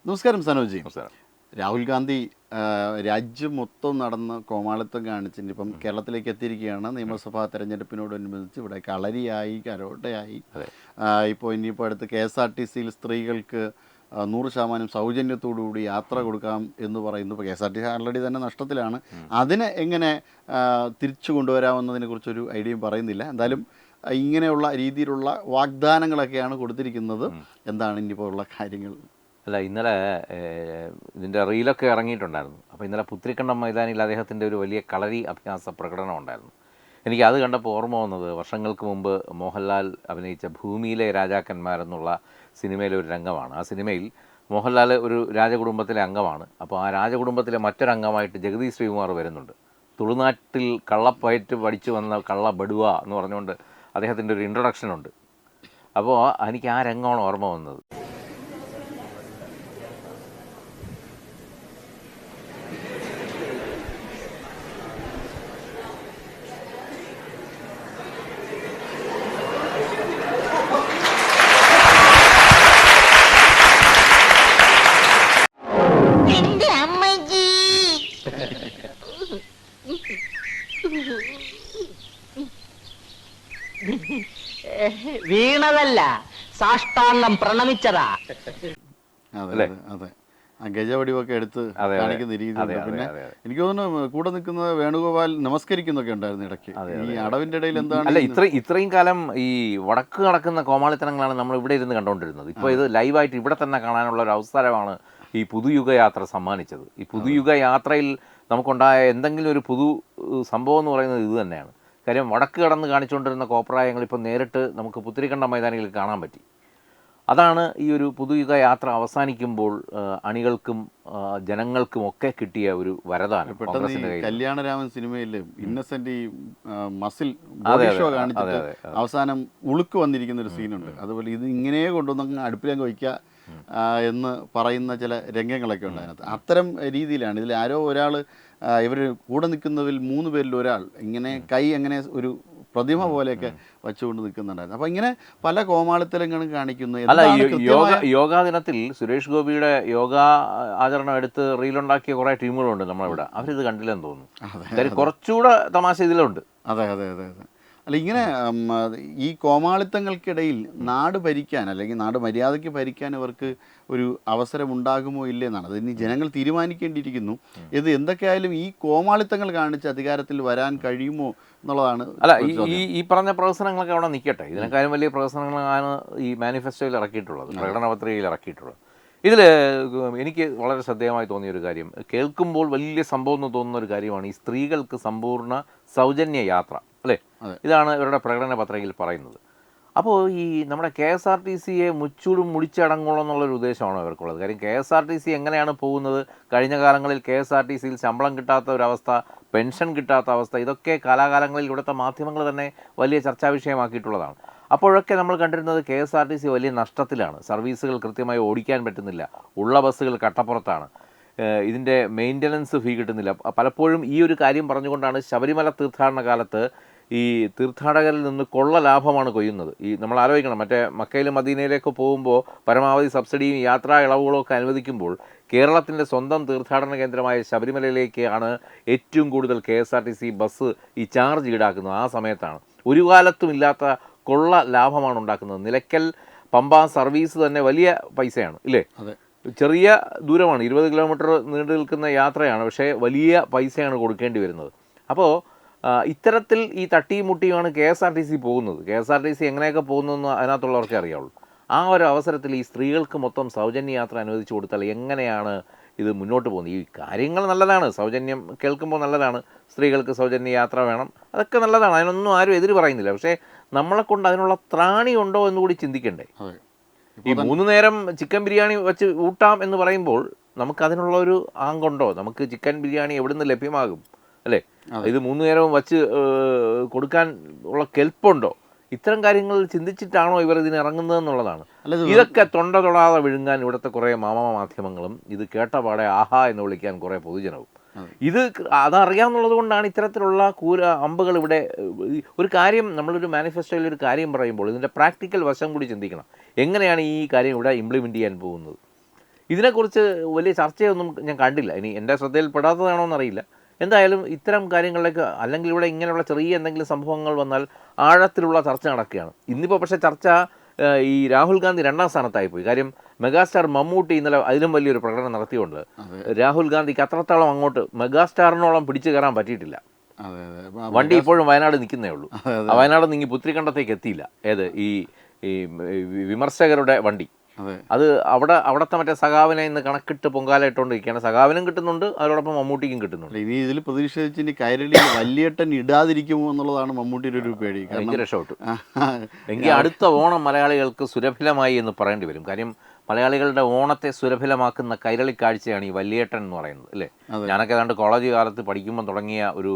നമസ്കാരം സനോജി. നമസ്കാരം. രാഹുൽ ഗാന്ധി രാജ്യം മൊത്തം നടന്ന് കോമാളിത്തം കാണിച്ചിട്ട് ഇപ്പം കേരളത്തിലേക്ക് എത്തിയിരിക്കുകയാണ്. നിയമസഭാ തെരഞ്ഞെടുപ്പിനോടനുബന്ധിച്ച് ഇവിടെ കളരിയായി, കരോട്ടയായി. ഇപ്പോൾ ഇനിയിപ്പോൾ അടുത്ത് KSRTCയിൽ സ്ത്രീകൾക്ക് 100% സൗജന്യത്തോടുകൂടി യാത്ര കൊടുക്കാം എന്ന് പറയുന്നു. ഇപ്പോൾ KSRTC ആൾറെഡി തന്നെ നഷ്ടത്തിലാണ്. അതിനെ എങ്ങനെ തിരിച്ചു കൊണ്ടുവരാമെന്നതിനെ കുറിച്ചൊരു ഐഡിയയും പറയുന്നില്ല. എന്തായാലും ഇങ്ങനെയുള്ള രീതിയിലുള്ള വാഗ്ദാനങ്ങളൊക്കെയാണ് കൊടുത്തിരിക്കുന്നത്. എന്താണ് ഇനിയിപ്പോൾ ഉള്ള കാര്യങ്ങൾ? അല്ല, ഇന്നലെ ഇതിൻ്റെ റീലൊക്കെ ഇറങ്ങിയിട്ടുണ്ടായിരുന്നു. അപ്പോൾ ഇന്നലെ പുത്രിക്കണ്ടം മൈതാനിയിൽ അദ്ദേഹത്തിൻ്റെ ഒരു വലിയ കളരി അഭ്യാസ പ്രകടനം ഉണ്ടായിരുന്നു. എനിക്ക് അത് കണ്ടപ്പോൾ ഓർമ്മ വന്നത് വർഷങ്ങൾക്ക് മുമ്പ് മോഹൻലാൽ അഭിനയിച്ച ഭൂമിയിലെ രാജാക്കന്മാരെന്നുള്ള സിനിമയിലെ ഒരു രംഗമാണ്. ആ സിനിമയിൽ മോഹൻലാൽ ഒരു രാജകുടുംബത്തിലെ അംഗമാണ്. അപ്പോൾ ആ രാജകുടുംബത്തിലെ മറ്റൊരംഗമായിട്ട് ജഗതി ശ്രീകുമാർ വരുന്നുണ്ട്. തുളുനാട്ടിൽ കള്ളപ്പയറ്റ് പഠിച്ചു വന്ന കള്ള ബടുവ എന്ന് പറഞ്ഞുകൊണ്ട് അദ്ദേഹത്തിൻ്റെ ഒരു ഇൻട്രൊഡക്ഷനുണ്ട്. അപ്പോൾ എനിക്ക് ആ രംഗമാണ് ഓർമ്മ വന്നത്. വീണതല്ല, സാഷ്ടാംഗം പ്രണമിച്ചതാ. അതെ അതെ, ആ ഗജവടിവൊക്കെ എടുത്ത് കാണിക്കുന്ന രീതിയുണ്ട്. പിന്നെ എനിക്ക് തോന്നുന്നു കൂടെ നിൽക്കുന്ന വേണുഗോപാൽ നമസ്കരിക്കുന്നൊക്കെ ഉണ്ടായിരുന്നു ഇടയ്ക്ക്. ഈ അടവിന്റെ ഇടയിൽ എന്താണ് അല്ല, ഇത്രയും കാലം ഈ വടക്ക് നടക്കുന്ന കോമാളിത്തനങ്ങളാണ് നമ്മൾ ഇവിടെ ഇരുന്ന് കണ്ടുകൊണ്ടിരുന്നത്. ഇപ്പോൾ ഇത് ലൈവായിട്ട് ഇവിടെ തന്നെ കാണാനുള്ള ഒരു അവസരമാണ് ഈ പുതുയുഗയാത്ര സമ്മാനിച്ചത്. ഈ പുതുയുഗയാത്രയിൽ നമുക്കുണ്ടായ എന്തെങ്കിലും ഒരു പുതു സംഭവം എന്ന് പറയുന്നത് ഇത് തന്നെയാണ്. കാര്യം വടക്ക് കടന്ന് കാണിച്ചുകൊണ്ടിരുന്ന കോപ്രായങ്ങൾ ഇപ്പോൾ നേരിട്ട് നമുക്ക് പുത്തിരിക്കണ്ടം മൈതാനികളിൽ കാണാൻ പറ്റി. അതാണ് ഈ ഒരു പുതുയുഗ യാത്ര അവസാനിക്കുമ്പോൾ അണികൾക്കും ജനങ്ങൾക്കും ഒക്കെ കിട്ടിയ ഒരു വരദാനം. കല്യാണരാമൻ സിനിമയിൽ ഇന്നസെന്റ് ഈ മസിൽ ബോഡി ഷോ കാണിച്ചിട്ട് അവസാനം ഉളുക്ക് വന്നിരിക്കുന്ന ഒരു സീനുണ്ട്. അതുപോലെ ഇത് ഇങ്ങനെ കൊണ്ടുവന്ന് അടുപ്പിലങ്ങ് വയ്ക്കുക എന്ന് പറയുന്ന ചില രംഗങ്ങളൊക്കെ ഉണ്ട് അതിനകത്ത്. അത്തരം രീതിയിലാണ് ഇതിൽ ആരോ ഒരാൾ, ഇവർ കൂടെ നിൽക്കുന്നതിൽ 3 പേരിൽ ഒരാൾ ഇങ്ങനെ കൈ അങ്ങനെ ഒരു പ്രതിമ പോലെയൊക്കെ വച്ചുകൊണ്ട് നിൽക്കുന്നുണ്ടായിരുന്നു. അപ്പോൾ ഇങ്ങനെ പല കോമാളിത്തരങ്ങളും കാണിക്കുന്നു. അല്ല, യോഗാ ദിനത്തിൽ സുരേഷ് ഗോപിയുടെ യോഗ ആചരണം എടുത്ത് റീലുണ്ടാക്കിയ കുറേ ടീമുകളുണ്ട് നമ്മളിവിടെ. അവരിത് കണ്ടില്ലെന്ന് തോന്നുന്നു. കുറച്ചുകൂടെ തമാശ ഇതിലുണ്ട്. അതെ അതെ അതെ അതെ. അല്ല, ഇങ്ങനെ ഈ കോമാളിത്തങ്ങൾക്കിടയിൽ നാട് ഭരിക്കാൻ അല്ലെങ്കിൽ നാട് മര്യാദയ്ക്ക് ഭരിക്കാൻ ഇവർക്ക് ഒരു അവസരം ഉണ്ടാകുമോ ഇല്ലേ എന്നാണ്. അത് ഇനി ജനങ്ങൾ തീരുമാനിക്കേണ്ടിയിരിക്കുന്നു. ഇത് എന്തൊക്കെയായാലും ഈ കോമാളിത്തങ്ങൾ കാണിച്ച് അധികാരത്തിൽ വരാൻ കഴിയുമോ എന്നുള്ളതാണ്. അല്ല, ഈ പറഞ്ഞ പ്രവർത്തനങ്ങളൊക്കെ അവിടെ നിൽക്കട്ടെ. ഇതിനേക്കാളും വലിയ പ്രവർത്തനങ്ങളാണ് ഈ മാനിഫെസ്റ്റോയിൽ ഇറക്കിയിട്ടുള്ളത്, പ്രകടന പത്രികയിൽ ഇറക്കിയിട്ടുള്ളത്. ഇതിൽ എനിക്ക് വളരെ ശ്രദ്ധേയമായി തോന്നിയൊരു കാര്യം, കേൾക്കുമ്പോൾ വലിയ സംഭവം എന്ന് തോന്നുന്ന ഒരു കാര്യമാണ് ഈ സ്ത്രീകൾക്ക് സമ്പൂർണ്ണ സൗജന്യ യാത്ര, അല്ലേ? ഇതാണ് ഇവരുടെ പ്രകടന പത്രികയിൽ പറയുന്നത്. അപ്പോൾ ഈ നമ്മുടെ KSRTCയെ മുച്ചൂടും മുടിച്ചടങ്ങുള്ളൂ എന്നുള്ളൊരു ഉദ്ദേശമാണ് ഇവർക്കുള്ളത്. കാര്യം KSRTC എങ്ങനെയാണ് പോകുന്നത്, കഴിഞ്ഞ കാലങ്ങളിൽ KSRTCയിൽ ശമ്പളം കിട്ടാത്ത ഒരവസ്ഥ, പെൻഷൻ കിട്ടാത്ത അവസ്ഥ, ഇതൊക്കെ കാലാകാലങ്ങളിൽ ഇവിടുത്തെ മാധ്യമങ്ങൾ തന്നെ വലിയ ചർച്ചാ വിഷയമാക്കിയിട്ടുള്ളതാണ്. അപ്പോഴൊക്കെ നമ്മൾ കണ്ടിരുന്നത് KSRTC വലിയ നഷ്ടത്തിലാണ്, സർവീസുകൾ കൃത്യമായി ഓടിക്കാൻ പറ്റുന്നില്ല, ഉള്ള ബസ്സുകൾ കട്ടപ്പുറത്താണ്, ഇതിൻ്റെ മെയിൻ്റനൻസ് ഫീ കിട്ടുന്നില്ല. പലപ്പോഴും ഈ ഒരു കാര്യം പറഞ്ഞുകൊണ്ടാണ് ശബരിമല തീർത്ഥാടന കാലത്ത് ഈ തീർത്ഥാടകരിൽ നിന്ന് കൊള്ള ലാഭമാണ് കൊയ്യുന്നത്. ഈ നമ്മൾ ആലോചിക്കണം, മറ്റേ മക്കയിലും മദീനയിലേക്ക് പോകുമ്പോൾ പരമാവധി സബ്സിഡിയും യാത്രാ ഇളവുകളും ഒക്കെ അനുവദിക്കുമ്പോൾ കേരളത്തിൻ്റെ സ്വന്തം തീർത്ഥാടന കേന്ദ്രമായ ശബരിമലയിലേക്കാണ് ഏറ്റവും കൂടുതൽ KSRTC ബസ് ഈ ചാർജ് ഈടാക്കുന്നത്. ആ സമയത്താണ് ഒരു കാലത്തും ഇല്ലാത്ത കൊള്ള ലാഭമാണ് ഉണ്ടാക്കുന്നത്. നിലയ്ക്കൽ പമ്പ സർവീസ് തന്നെ വലിയ പൈസയാണ്, ഇല്ലേ? ചെറിയ ദൂരമാണ്, 20 കിലോമീറ്റർ നീണ്ടു നിൽക്കുന്ന യാത്രയാണ്, പക്ഷേ വലിയ പൈസയാണ് കൊടുക്കേണ്ടി വരുന്നത്. അപ്പോൾ ഇത്തരത്തിൽ ഈ തട്ടിയും മുട്ടിയുമാണ് KSRTC പോകുന്നത്. KSRTC എങ്ങനെയൊക്കെ പോകുന്നതെന്ന് അതിനകത്തുള്ളവർക്കേ അറിയാവുള്ളൂ. ആ ഒരു അവസരത്തിൽ ഈ സ്ത്രീകൾക്ക് മൊത്തം സൗജന്യ യാത്ര അനുവദിച്ചു കൊടുത്താൽ എങ്ങനെയാണ് ഇത് മുന്നോട്ട് പോകുന്നത്? ഈ കാര്യങ്ങൾ നല്ലതാണ്, സൗജന്യം കേൾക്കുമ്പോൾ നല്ലതാണ്, സ്ത്രീകൾക്ക് സൗജന്യ യാത്ര വേണം, അതൊക്കെ നല്ലതാണ്, അതിനൊന്നും ആരും എതിര് പറയുന്നില്ല. പക്ഷേ നമ്മളെ കൊണ്ട് അതിനുള്ള ത്രാണി ഉണ്ടോ എന്നുകൂടി ചിന്തിക്കണ്ടേ? ഈ 3 നേരം ചിക്കൻ ബിരിയാണി വെച്ച് ഊട്ടാം എന്ന് പറയുമ്പോൾ നമുക്കതിനുള്ള ഒരു ആങ്കുണ്ടോ? നമുക്ക് ചിക്കൻ ബിരിയാണി എവിടുന്ന് ലഭ്യമാകും, അല്ലേ? ഇത് 3 നേരവും വച്ച് കൊടുക്കാൻ ഉള്ള കെൽപ്പുണ്ടോ? ഇത്തരം കാര്യങ്ങൾ ചിന്തിച്ചിട്ടാണോ ഇവർ ഇതിന് ഇറങ്ങുന്നതെന്നുള്ളതാണ്. ഇതൊക്കെ തൊണ്ട തൊടാതെ വിഴുങ്ങാൻ ഇവിടുത്തെ കുറേ മാധ്യമങ്ങളും ഇത് കേട്ടപാടെ ആഹാ എന്ന് വിളിക്കാൻ കുറേ പൊതുജനവും. ഇത് അതറിയാമെന്നുള്ളത് കൊണ്ടാണ് ഇത്തരത്തിലുള്ള അമ്പുകൾ ഇവിടെ. ഒരു കാര്യം, നമ്മളൊരു മാനിഫെസ്റ്റോയിൽ ഒരു കാര്യം പറയുമ്പോൾ ഇതിൻ്റെ പ്രാക്ടിക്കൽ വശം കൂടി ചിന്തിക്കണം. എങ്ങനെയാണ് ഈ കാര്യം ഇവിടെ ഇംപ്ലിമെൻ്റ് ചെയ്യാൻ പോകുന്നത്? ഇതിനെക്കുറിച്ച് വലിയ ചർച്ചയൊന്നും ഞാൻ കണ്ടില്ല. ഇനി എൻ്റെ ശ്രദ്ധയിൽപ്പെടാത്തതാണോ എന്നറിയില്ല. എന്തായാലും ഇത്തരം കാര്യങ്ങളിലേക്ക്, അല്ലെങ്കിൽ ഇവിടെ ഇങ്ങനെയുള്ള ചെറിയ എന്തെങ്കിലും സംഭവങ്ങൾ വന്നാൽ ആഴത്തിലുള്ള ചർച്ച നടക്കുകയാണ്. ഇന്നിപ്പോൾ പക്ഷേ ചർച്ച ഈ രാഹുൽ ഗാന്ധി 2ാം സ്ഥാനത്തായി പോയി. കാര്യം മെഗാസ്റ്റാർ മമ്മൂട്ടി ഇന്നലെ അതിലും വലിയൊരു പ്രകടനം നടത്തിയുകൊണ്ട് രാഹുൽ ഗാന്ധിക്ക് അത്രത്തോളം അങ്ങോട്ട് മെഗാസ്റ്റാറിനോളം പിടിച്ചു കയറാൻ പറ്റിയിട്ടില്ല. വണ്ടി ഇപ്പോഴും വയനാട് നിൽക്കുന്നേ ഉള്ളൂ. ആ വയനാട് നീങ്ങി പുത്രിക്കണ്ടത്തേക്ക് എത്തിയില്ല. ഏത് ഈ വിമർശകരുടെ വണ്ടി അത് അവിടത്തെ മറ്റേ സഖാവിനെ ഇന്ന് കണക്കിട്ട് പൊങ്കാല ഇട്ടുകൊണ്ടിരിക്കുകയാണ്. സഖാവിനും കിട്ടുന്നുണ്ട്, അതോടൊപ്പം മമ്മൂട്ടിക്കും കിട്ടുന്നുണ്ട്. ഇനി ഇതിൽ പ്രതിഷേധിച്ച് ഇനി കൈരളിയിൽ വലിയേട്ടൻ ഇടാതിരിക്കുമോ എന്നുള്ളതാണ് മമ്മൂട്ടിയുടെ ഒരു പേടി. ഭയങ്കര രക്ഷപ്പെട്ടു. എങ്കിൽ അടുത്ത ഓണം മലയാളികൾക്ക് സുരഭിലമായി എന്ന് പറയേണ്ടി വരും. കാര്യം മലയാളികളുടെ ഓണത്തെ സുരഭിലമാക്കുന്ന കൈരളി കാഴ്ചയാണ് ഈ വലിയേട്ടൻ എന്ന് പറയുന്നത്, അല്ലേ? ഞാനൊക്കെ ഏതാണ്ട് കോളേജ് കാലത്ത് പഠിക്കുമ്പോൾ തുടങ്ങിയ ഒരു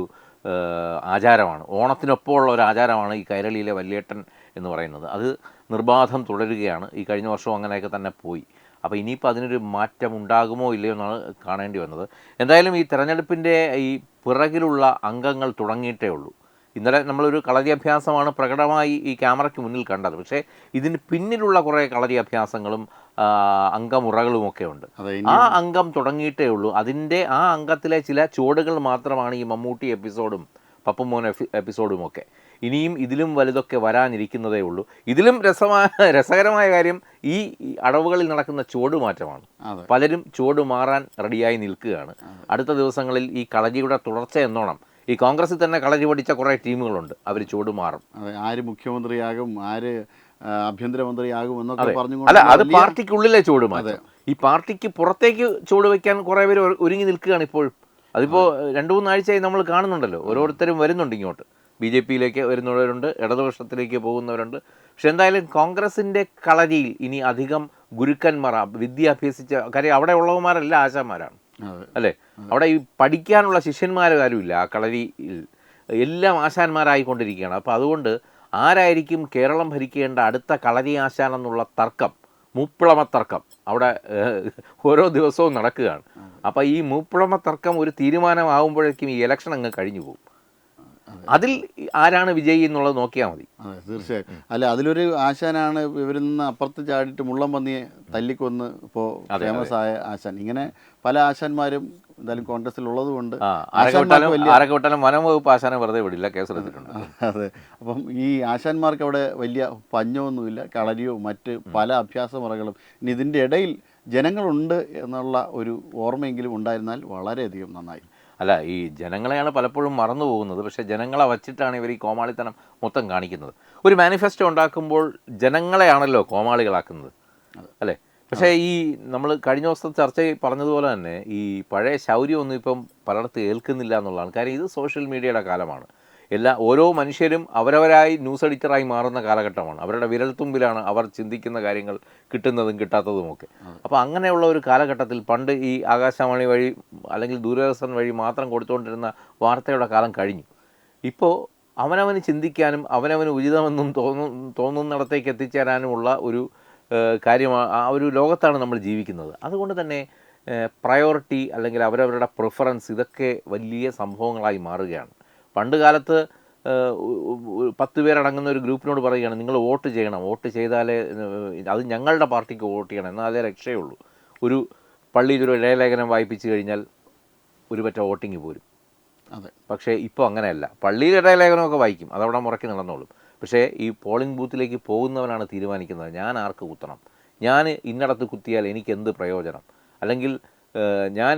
ആചാരമാണ്, ഓണത്തിനൊപ്പമുള്ള ഒരു ആചാരമാണ് ഈ കൈരളിയിലെ വലിയേട്ടൻ എന്ന് പറയുന്നത്. അത് നിർബാധം തുടരുകയാണ്. ഈ കഴിഞ്ഞ വർഷവും അങ്ങനെയൊക്കെ തന്നെ പോയി. അപ്പോൾ ഇനിയിപ്പോൾ അതിനൊരു മാറ്റം ഉണ്ടാകുമോ ഇല്ലയോ എന്നാണ് കാണേണ്ടി വന്നത്. എന്തായാലും ഈ തെരഞ്ഞെടുപ്പിൻ്റെ ഈ പിറകിലുള്ള അംഗങ്ങൾ തുടങ്ങിയിട്ടേ ഉള്ളൂ. ഇന്നലെ നമ്മളൊരു കളരി അഭ്യാസമാണ് പ്രകടമായി ഈ ക്യാമറയ്ക്ക് മുന്നിൽ കണ്ടത്. പക്ഷേ ഇതിന് പിന്നിലുള്ള കുറേ കളരി അഭ്യാസങ്ങളും അംഗമുറകളുമൊക്കെ ഉണ്ട്. ആ അംഗം തുടങ്ങിയിട്ടേ ഉള്ളൂ. അതിൻ്റെ ആ അംഗത്തിലെ ചില ചുവടുകൾ മാത്രമാണ് ഈ മമ്മൂട്ടി എപ്പിസോഡും പപ്പുമോൻ എപ്പിസോഡുമൊക്കെ. ഇനിയും ഇതിലും വലുതൊക്കെ വരാനിരിക്കുന്നതേ ഉള്ളൂ. ഇതിലും രസകരമായ കാര്യം ഈ അടവുകളിൽ നടക്കുന്ന ചുവട് മാറ്റമാണ്. പലരും ചുവട് മാറാൻ റെഡിയായി നിൽക്കുകയാണ്. അടുത്ത ദിവസങ്ങളിൽ ഈ കളരിയുടെ തുടർച്ച എന്നോണം ഈ കോൺഗ്രസിൽ തന്നെ കളരി പഠിച്ച കുറേ ടീമുകളുണ്ട്, അവർ ചുവട് മാറും. ആര് മുഖ്യമന്ത്രിയാകും, ആര് ആഭ്യന്തരമന്ത്രിയാകും എന്നൊക്കെ പറഞ്ഞു. അല്ല, അത് പാർട്ടിക്കുള്ളിലെ ചുവട് മാറ്റം. ഈ പാർട്ടിക്ക് പുറത്തേക്ക് ചുവട് വയ്ക്കാൻ കുറേ പേര് ഒരുങ്ങി നിൽക്കുകയാണ് ഇപ്പോഴും. അതിപ്പോൾ 2-3 ആഴ്ചയായി നമ്മൾ കാണുന്നുണ്ടല്ലോ, ഓരോരുത്തരും വരുന്നുണ്ട് ഇങ്ങോട്ട്. BJP-യിലേക്ക് വരുന്നവരുണ്ട്, ഇടതുപക്ഷത്തിലേക്ക് പോകുന്നവരുണ്ട്. പക്ഷെ എന്തായാലും കോൺഗ്രസിൻ്റെ കളരിയിൽ ഇനി അധികം ഗുരുക്കന്മാർ, വിദ്യ അഭ്യസിച്ച കാര്യം അവിടെ ഉള്ളവന്മാരെല്ലാം ആശാന്മാരാണ്, അല്ലേ? അവിടെ ഈ പഠിക്കാനുള്ള ശിഷ്യന്മാരാരുമില്ല. ആ കളരിയിൽ എല്ലാം ആശാന്മാരായിക്കൊണ്ടിരിക്കുകയാണ്. അപ്പോൾ അതുകൊണ്ട് ആരായിരിക്കും കേരളം ഭരിക്കേണ്ട അടുത്ത കളരി ആശാൻ എന്നുള്ള തർക്കം, മൂപ്പിളമ തർക്കം അവിടെ ഓരോ ദിവസവും നടക്കുകയാണ്. അപ്പോൾ ഈ മൂപ്പിളമ തർക്കം ഒരു തീരുമാനമാകുമ്പോഴേക്കും ഈ ഇലക്ഷൻ അങ്ങ് കഴിഞ്ഞു പോകും. അതിൽ ആരാണ് വിജയി എന്നുള്ളത് നോക്കിയാൽ മതി. അതെ, തീർച്ചയായും. അല്ല, അതിലൊരു ആശാനാണ് ഇവരിൽ നിന്ന് അപ്പുറത്ത് ചാടിയിട്ട് മുള്ളം പന്നിയെ തല്ലിക്കൊന്ന് ഇപ്പോൾ ഫേമസ് ആയ ആശാൻ. ഇങ്ങനെ പല ആശാന്മാരും എന്തായാലും കോൺഗ്രസിൽ ഉള്ളത് കൊണ്ട് ആരൊക്കെ വിട്ടാലും വനം വകുപ്പ് ആശാനെ വെറുതെ വിടില്ല, കേസെടുത്തിട്ടുണ്ട്. അതെ, അപ്പം ഈ ആശാന്മാർക്ക് അവിടെ വലിയ പഞ്ഞമൊന്നുമില്ല, കളരിയോ മറ്റ് പല അഭ്യാസ മുറകളും. ഇനി ഇതിൻ്റെ ഇടയിൽ ജനങ്ങളുണ്ട് എന്നുള്ള ഒരു ഓർമ്മയെങ്കിലും ഉണ്ടായിരുന്നാൽ വളരെയധികം നന്നായി. അല്ല, ഈ ജനങ്ങളെയാണ് പലപ്പോഴും മറന്നു പോകുന്നത്. പക്ഷേ ജനങ്ങളെ വച്ചിട്ടാണ് ഇവർ ഈ കോമാളിത്തനം മൊത്തം കാണിക്കുന്നത്. ഒരു മാനിഫെസ്റ്റോ ഉണ്ടാക്കുമ്പോൾ ജനങ്ങളെയാണല്ലോ കോമാളികളാക്കുന്നത്, അല്ലേ? പക്ഷേ ഈ നമ്മൾ കഴിഞ്ഞ ദിവസം ചർച്ചയിൽ പറഞ്ഞതുപോലെ തന്നെ ഈ പഴയ ശൗര്യമൊന്നും ഇപ്പം പലയിടത്ത് ഏൽക്കുന്നില്ല എന്നുള്ളതാണ്. കാര്യം ഇത് സോഷ്യൽ മീഡിയയുടെ കാലമാണ്. ഓരോ മനുഷ്യരും അവരവരായി ന്യൂസ് എഡിറ്ററായി മാറുന്ന കാലഘട്ടമാണ്. അവരുടെ വിരൽത്തുമ്പിലാണ് അവർ ചിന്തിക്കുന്ന കാര്യങ്ങൾ കിട്ടുന്നതും കിട്ടാത്തതുമൊക്കെ. അപ്പോൾ അങ്ങനെയുള്ള ഒരു കാലഘട്ടത്തിൽ പണ്ട് ഈ ആകാശവാണി വഴി അല്ലെങ്കിൽ ദൂരദർശൻ വഴി മാത്രം കൊടുത്തുകൊണ്ടിരുന്ന വാർത്തയുടെ കാലം കഴിഞ്ഞു. ഇപ്പോൾ അവനവന് ചിന്തിക്കാനും അവനവന് ഉചിതമെന്നും തോന്നുന്നിടത്തേക്ക് എത്തിച്ചേരാനുമുള്ള ഒരു കാര്യമാണ്. ആ ഒരു ലോകത്താണ് നമ്മൾ ജീവിക്കുന്നത്. അതുകൊണ്ട് തന്നെ പ്രയോറിറ്റി അല്ലെങ്കിൽ അവരവരുടെ പ്രിഫറൻസ് ഇതൊക്കെ വലിയ സംഭവങ്ങളായി മാറുകയാണ്. പണ്ട് കാലത്ത് 10 പേരടങ്ങുന്ന ഒരു ഗ്രൂപ്പിനോട് പറയുകയാണ്, നിങ്ങൾ വോട്ട് ചെയ്യണം, വോട്ട് ചെയ്താലേ അത് ഞങ്ങളുടെ പാർട്ടിക്ക് വോട്ട് ചെയ്യണം എന്നാലേ രക്ഷയുള്ളൂ. ഒരു പള്ളിയിൽ ഒരു ഇടയലേഖനം വായിപ്പിച്ച് കഴിഞ്ഞാൽ ഒരു പറ്റ വോട്ടിങ് പോരും. അതെ, പക്ഷേ ഇപ്പോൾ അങ്ങനെയല്ല. പള്ളിയിൽ ഇടയലേഖനമൊക്കെ വായിക്കും, അതവിടെ മുറക്കി നടന്നോളും. പക്ഷേ ഈ പോളിംഗ് ബൂത്തിലേക്ക് പോകുന്നവനാണ് തീരുമാനിക്കുന്നത്, ഞാൻ ആർക്ക് കുത്തണം, ഞാൻ ഇന്നടത്ത് കുത്തിയാൽ എനിക്ക് എന്ത് പ്രയോജനം, അല്ലെങ്കിൽ ഞാൻ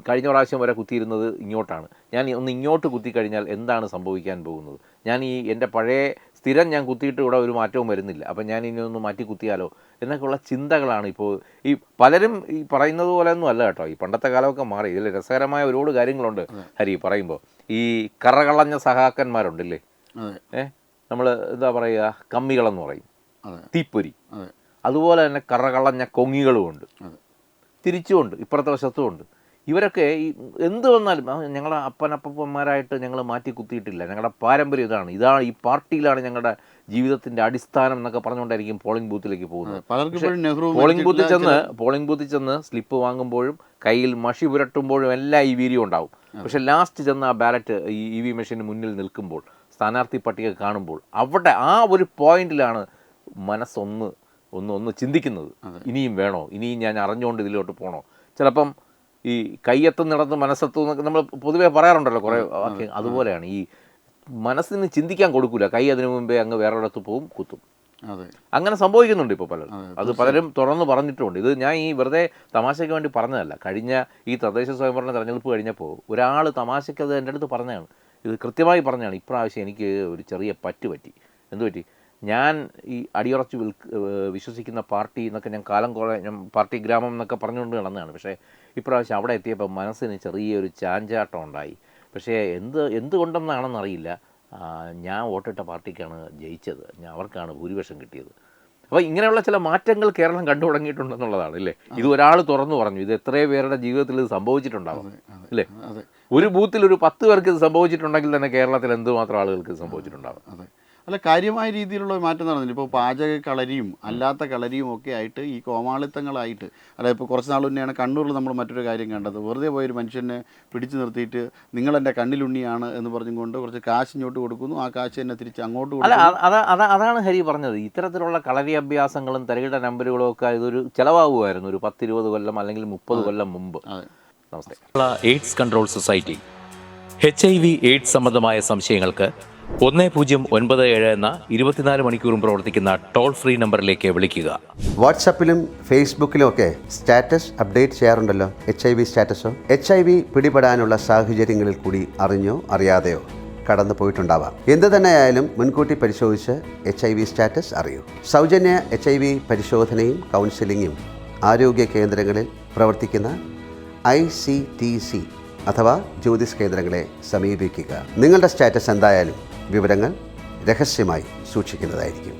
കഴിഞ്ഞ പ്രാവശ്യം വരെ കുത്തിയിരുന്നത് ഇങ്ങോട്ടാണ്, ഞാൻ ഒന്ന് ഇങ്ങോട്ട് കുത്തിക്കഴിഞ്ഞാൽ എന്താണ് സംഭവിക്കാൻ പോകുന്നത്, ഞാൻ എൻ്റെ പഴയ സ്ഥിരം ഞാൻ കുത്തിയിട്ട് ഇവിടെ ഒരു മാറ്റവും വരുന്നില്ല, അപ്പം ഞാൻ ഇനി ഒന്ന് മാറ്റി കുത്തിയാലോ എന്നൊക്കെയുള്ള ചിന്തകളാണ് ഇപ്പോൾ ഈ പലരും ഈ പറയുന്നത് പോലെ ഒന്നും അല്ല കേട്ടോ. ഈ പണ്ടത്തെ കാലമൊക്കെ മാറി. ഇതിൽ രസകരമായ ഒരുപാട് കാര്യങ്ങളുണ്ട് ഹരി പറയുമ്പോൾ. ഈ കറകളഞ്ഞ സഹാക്കന്മാരുണ്ടല്ലേ, നമ്മൾ എന്താ പറയുക, കമ്മികളെന്ന് പറയും, തീപ്പൊരി. അതുപോലെ തന്നെ കറകളഞ്ഞ കൊങ്ങികളുമുണ്ട്, തിരിച്ചുമുണ്ട്, ഇപ്പുറത്തെ വശത്തുമുണ്ട്. ഇവരൊക്കെ ഈ എന്ത് വന്നാലും ഞങ്ങളുടെ അപ്പനപ്പന്മാരായിട്ട് ഞങ്ങൾ മാറ്റി കുത്തിയിട്ടില്ല, ഞങ്ങളുടെ പാരമ്പര്യം ഇതാണ്, ഈ പാർട്ടിയിലാണ് ഞങ്ങളുടെ ജീവിതത്തിൻ്റെ അടിസ്ഥാനം എന്നൊക്കെ പറഞ്ഞുകൊണ്ടായിരിക്കും പോളിംഗ് ബൂത്തിലേക്ക് പോകുന്നത്. പോളിംഗ് ബൂത്തിൽ ചെന്ന് സ്ലിപ്പ് വാങ്ങുമ്പോഴും കയ്യിൽ മഷി പുരട്ടുമ്പോഴും എല്ലാം ഈ വീര്യം ഉണ്ടാവും. പക്ഷെ ലാസ്റ്റ് ചെന്ന് ആ ബാലറ്റ് ഈ EV മെഷീന് മുന്നിൽ നിൽക്കുമ്പോൾ, സ്ഥാനാർത്ഥി പട്ടിക കാണുമ്പോൾ, അവിടെ ആ ഒരു പോയിന്റിലാണ് മനസ്സൊന്ന് ഒന്ന് ചിന്തിക്കുന്നത്. ഇനിയും വേണോ, ഇനിയും ഞാൻ അറിഞ്ഞുകൊണ്ട് ഇതിലോട്ട് പോകണോ? ചിലപ്പം ഈ കയ്യെത്തുന്നിടത്ത് മനസ്സെത്തും എന്നൊക്കെ നമ്മൾ പൊതുവേ പറയാറുണ്ടല്ലോ കുറേ വാക്യം. അതുപോലെയാണ് ഈ മനസ്സിന് ചിന്തിക്കാൻ കൊടുക്കില്ല, കൈ അതിനു മുമ്പേ അങ്ങ് വേറൊരിടത്ത് പോവും, കുത്തും. അങ്ങനെ സംഭവിക്കുന്നുണ്ട് ഇപ്പോൾ പലരും. അത് പലരും തുറന്ന് പറഞ്ഞിട്ടുമുണ്ട്. ഇത് ഞാൻ ഈ വെറുതെ തമാശയ്ക്ക് വേണ്ടി പറഞ്ഞതല്ല. കഴിഞ്ഞ ഈ തദ്ദേശ സ്വയംഭരണ തെരഞ്ഞെടുപ്പ് കഴിഞ്ഞപ്പോൾ ഒരാൾ തമാശയ്ക്ക് അത് എൻ്റെ അടുത്ത് പറഞ്ഞതാണ്, ഇത് കൃത്യമായി പറഞ്ഞതാണ്. ഇപ്രാവശ്യം എനിക്ക് ഒരു ചെറിയ പറ്റി. എന്തു പറ്റി? ഞാൻ ഈ അടിയുറച്ച് വിശ്വസിക്കുന്ന പാർട്ടി എന്നൊക്കെ ഞാൻ കാലം കുറേ ഞാൻ പാർട്ടി ഗ്രാമം എന്നൊക്കെ പറഞ്ഞുകൊണ്ട് നടന്നതാണ്. പക്ഷേ ഇപ്രാവശ്യം അവിടെ എത്തിയപ്പോൾ മനസ്സിന് ചെറിയൊരു ചാഞ്ചാട്ടം ഉണ്ടായി. പക്ഷേ എന്തുകൊണ്ടെന്നാണെന്നറിയില്ല, ഞാൻ വോട്ടിട്ട പാർട്ടിക്കാണ് ജയിച്ചത്, അവർക്കാണ് ഭൂരിപക്ഷം കിട്ടിയത്. അപ്പോൾ ഇങ്ങനെയുള്ള ചില മാറ്റങ്ങൾ കേരളം കണ്ടു തുടങ്ങിയിട്ടുണ്ടെന്നുള്ളതാണ് അല്ലേ. ഇത് ഒരാൾ തുറന്നു പറഞ്ഞു. ഇത് എത്രയോ പേരുടെ ജീവിതത്തിൽ ഇത് സംഭവിച്ചിട്ടുണ്ടാകും അല്ലേ. ഒരു ബൂത്തിൽ ഒരു 10 പേർക്ക് ഇത് സംഭവിച്ചിട്ടുണ്ടെങ്കിൽ തന്നെ കേരളത്തിൽ എന്തുമാത്രം ആളുകൾക്ക് ഇത് സംഭവിച്ചിട്ടുണ്ടാകും. അല്ല, കാര്യമായ രീതിയിലുള്ള മാറ്റം നടന്നില്ല. ഇപ്പോൾ പാചക കളരിയും അല്ലാത്ത കളരിയും ഒക്കെ ആയിട്ട് ഈ കോമാളിത്തങ്ങളായിട്ട്, അല്ല ഇപ്പോൾ കുറച്ച് നാൾ മുന്നെയാണ് കണ്ണൂരിൽ നമ്മൾ മറ്റൊരു കാര്യം കണ്ടത്. വെറുതെ പോയൊരു മനുഷ്യനെ പിടിച്ചു നിർത്തിയിട്ട് നിങ്ങളെൻ്റെ കണ്ണിലുണ്ണിയാണ് എന്ന് പറഞ്ഞുകൊണ്ട് കുറച്ച് കാശ് ഇങ്ങോട്ട് കൊടുക്കുന്നു, ആ കാശ് തന്നെ തിരിച്ച് അങ്ങോട്ട് കൊടുക്കുന്നു. അതാണ് ഹരി പറഞ്ഞത്. ഇത്തരത്തിലുള്ള കളരി അഭ്യാസങ്ങളും തരികിട നമ്പറുകളും ഒക്കെ ഇതൊരു ചിലവാകുമായിരുന്നു ഒരു 10-20 കൊല്ലം അല്ലെങ്കിൽ 30 കൊല്ലം മുമ്പ്. നമസ്തേ. AIDS control society HIV AIDS സംബന്ധമായ സംശയങ്ങൾക്ക് 1097 എന്ന 24 മണിക്കൂറും പ്രവർത്തിക്കുന്ന ടോൾ ഫ്രീ നമ്പറിലേക്ക് വിളിക്കുക. വാട്സാപ്പിലും ഫേസ്ബുക്കിലും ഒക്കെ സ്റ്റാറ്റസ് അപ്ഡേറ്റ് ചെയ്യാറുണ്ടല്ലോ, HIV സ്റ്റാറ്റസോ. HIV പിടിപെടാനുള്ള സാഹചര്യങ്ങളിൽ കൂടി അറിഞ്ഞോ അറിയാതെയോ കടന്നു പോയിട്ടുണ്ടാവാം. എന്തു തന്നെയായാലും മുൻകൂട്ടി പരിശോധിച്ച് HIV സ്റ്റാറ്റസ് അറിയൂ. സൗജന്യ HIV പരിശോധനയും കൗൺസിലിങ്ങും ആരോഗ്യ കേന്ദ്രങ്ങളിൽ പ്രവർത്തിക്കുന്ന ICTC അഥവാ ജ്യോതിസ് കേന്ദ്രങ്ങളെ സമീപിക്കുക. നിങ്ങളുടെ സ്റ്റാറ്റസ് എന്തായാലും വിവരങ്ങൾ രഹസ്യമായി സൂക്ഷിക്കുന്നതായിരിക്കും.